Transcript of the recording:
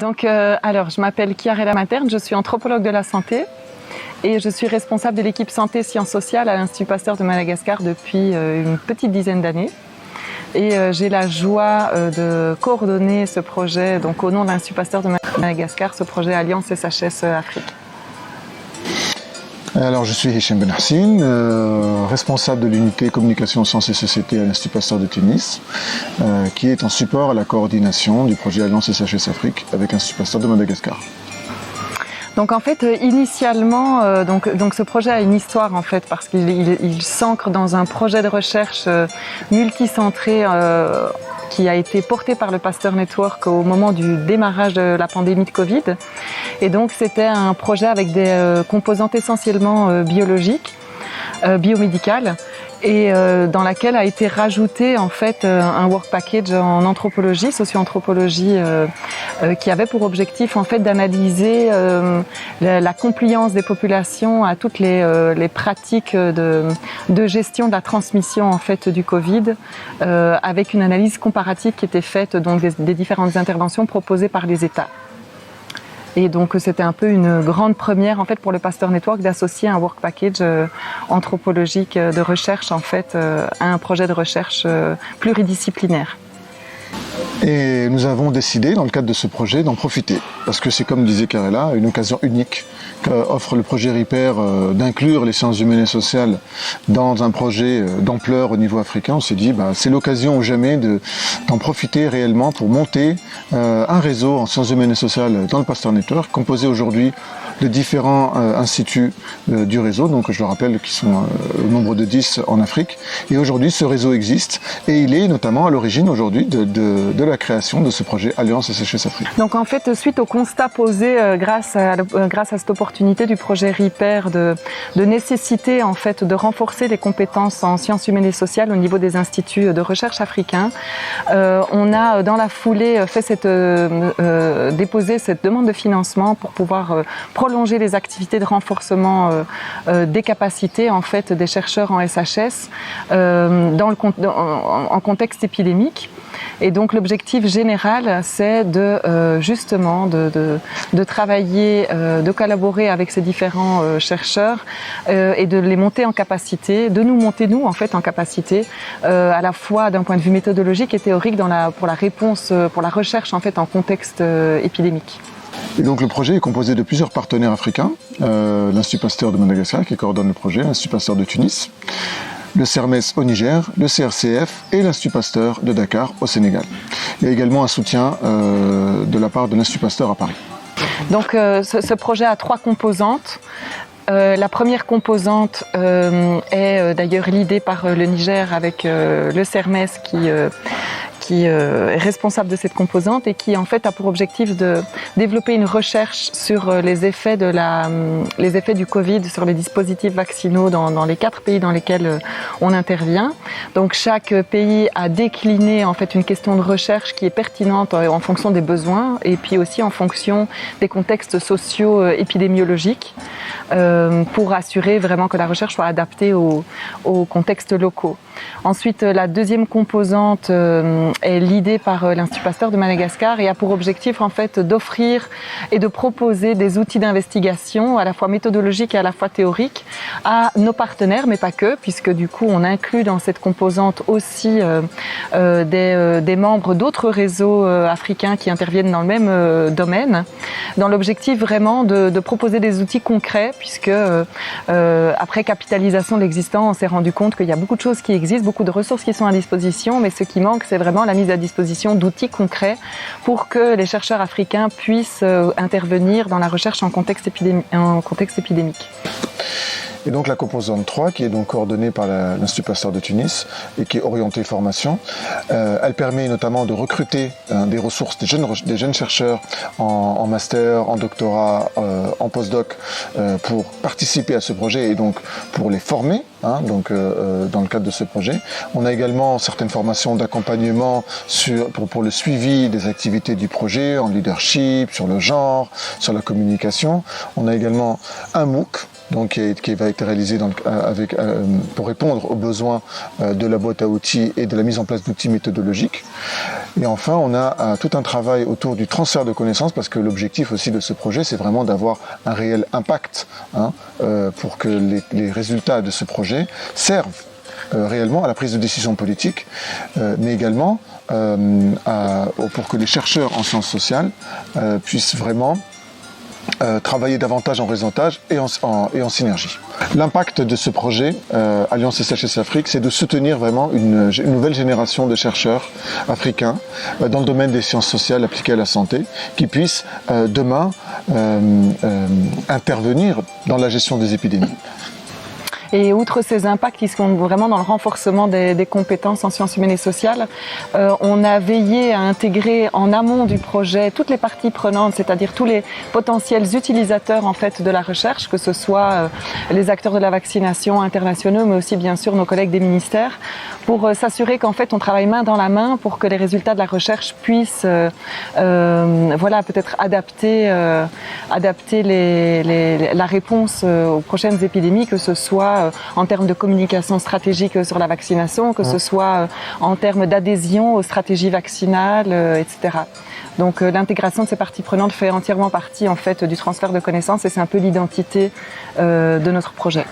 Alors, je m'appelle Chiarella Materne, je suis anthropologue de la santé et je suis responsable de l'équipe santé sciences sociales à l'Institut Pasteur de Madagascar depuis une petite dizaine d'années. Et j'ai la joie de coordonner ce projet, donc au nom de l'Institut Pasteur de Madagascar, ce projet Alliance SHS Afrique. Alors, je suis Hicham Benhassine, responsable de l'unité communication, sciences et société à l'Institut Pasteur de Tunis, qui est en support à la coordination du projet Alliance SHS Afrique avec l'Institut Pasteur de Madagascar. Donc en fait, initialement, ce projet a une histoire en fait parce qu'il s'ancre dans un projet de recherche multicentré qui a été porté par le Pasteur Network au moment du démarrage de la pandémie de Covid. Et donc c'était un projet avec des composantes essentiellement biologiques, biomédicales, et dans laquelle a été rajouté en fait un work package en anthropologie, socio-anthropologie, qui avait pour objectif en fait d'analyser la compliance des populations à toutes les pratiques de gestion de la transmission en fait du Covid, avec une analyse comparative qui était faite donc des différentes interventions proposées par les États. Et donc c'était un peu une grande première en fait pour le Pasteur Network d'associer un work package anthropologique de recherche en fait à un projet de recherche pluridisciplinaire. Et nous avons décidé, dans le cadre de ce projet, d'en profiter. Parce que c'est, comme disait Chiarella, une occasion unique qu'offre le projet RIPER d'inclure les sciences humaines et sociales dans un projet d'ampleur au niveau africain. On s'est dit, c'est l'occasion ou jamais d'en profiter réellement pour monter un réseau en sciences humaines et sociales dans le Pasteur Network, composé aujourd'hui de différents instituts du réseau, donc je le rappelle qu'ils sont au nombre de 10 en Afrique. Et aujourd'hui, ce réseau existe et il est notamment à l'origine aujourd'hui de la création de ce projet Alliance SHS Afrique. Donc en fait, suite au constat posé grâce à cette opportunité du projet RIPER de nécessité en fait de renforcer les compétences en sciences humaines et sociales au niveau des instituts de recherche africains, on a dans la foulée déposé cette demande de financement pour pouvoir prolonger les activités de renforcement des capacités en fait des chercheurs en SHS en contexte épidémique. Et donc l'objectif général, c'est justement de travailler, de collaborer avec ces différents chercheurs et de les monter en capacité, de nous monter nous en fait en capacité, à la fois d'un point de vue méthodologique et théorique pour la réponse, pour la recherche en fait en contexte épidémique. Et donc le projet est composé de plusieurs partenaires africains, l'Institut Pasteur de Madagascar qui coordonne le projet, l'Institut Pasteur de Tunis, le CERMES au Niger, le CRCF et l'Institut Pasteur de Dakar au Sénégal. Il y a également un soutien de la part de l'Institut Pasteur à Paris. Donc ce projet a 3 composantes. La première composante est d'ailleurs l'idée par le Niger avec le CERMES qui est responsable de cette composante et qui en fait a pour objectif de développer une recherche sur les effets du Covid sur les dispositifs vaccinaux dans les 4 pays dans lesquels on intervient. Donc chaque pays a décliné en fait une question de recherche qui est pertinente en fonction des besoins et puis aussi en fonction des contextes socio-épidémiologiques pour assurer vraiment que la recherche soit adaptée aux contextes locaux. Ensuite, la deuxième composante est l'idée par l'Institut Pasteur de Madagascar et a pour objectif en fait d'offrir et de proposer des outils d'investigation à la fois méthodologiques et à la fois théoriques à nos partenaires, mais pas que, puisque du coup on inclut dans cette composante aussi des membres d'autres réseaux africains qui interviennent dans le même domaine, dans l'objectif vraiment de proposer des outils concrets, puisque après capitalisation de l'existant, on s'est rendu compte qu'il y a beaucoup de choses qui existent, beaucoup de ressources qui sont à disposition, mais ce qui manque, c'est vraiment la mise à disposition d'outils concrets pour que les chercheurs africains puissent intervenir dans la recherche en contexte épidémique. Et donc la composante 3, qui est donc coordonnée par l'Institut Pasteur de Tunis et qui est orientée formation, elle permet notamment de recruter des ressources, des jeunes chercheurs en master, en doctorat, en postdoc, pour participer à ce projet et donc pour les former donc dans le cadre de ce projet. On a également certaines formations d'accompagnement pour le suivi des activités du projet, en leadership, sur le genre, sur la communication. On a également un MOOC, donc qui va être réalisé pour répondre aux besoins de la boîte à outils et de la mise en place d'outils méthodologiques. Et enfin, on a tout un travail autour du transfert de connaissances, parce que l'objectif aussi de ce projet, c'est vraiment d'avoir un réel impact pour que les résultats de ce projet servent réellement à la prise de décision politique, mais également pour que les chercheurs en sciences sociales puissent vraiment travailler davantage en réseautage et en synergie. L'impact de ce projet Alliance SHS Afrique, c'est de soutenir vraiment une nouvelle génération de chercheurs africains dans le domaine des sciences sociales appliquées à la santé, qui puissent demain intervenir dans la gestion des épidémies. Et outre ces impacts qui sont vraiment dans le renforcement des compétences en sciences humaines et sociales, on a veillé à intégrer en amont du projet toutes les parties prenantes, c'est-à-dire tous les potentiels utilisateurs en fait de la recherche, que ce soit les acteurs de la vaccination internationaux, mais aussi bien sûr nos collègues des ministères, pour s'assurer qu'en fait on travaille main dans la main pour que les résultats de la recherche puissent peut-être adapter la réponse aux prochaines épidémies, que ce soit en termes de communication stratégique sur la vaccination, que ce soit en termes d'adhésion aux stratégies vaccinales, etc. Donc l'intégration de ces parties prenantes fait entièrement partie en fait du transfert de connaissances, et c'est un peu l'identité de notre projet.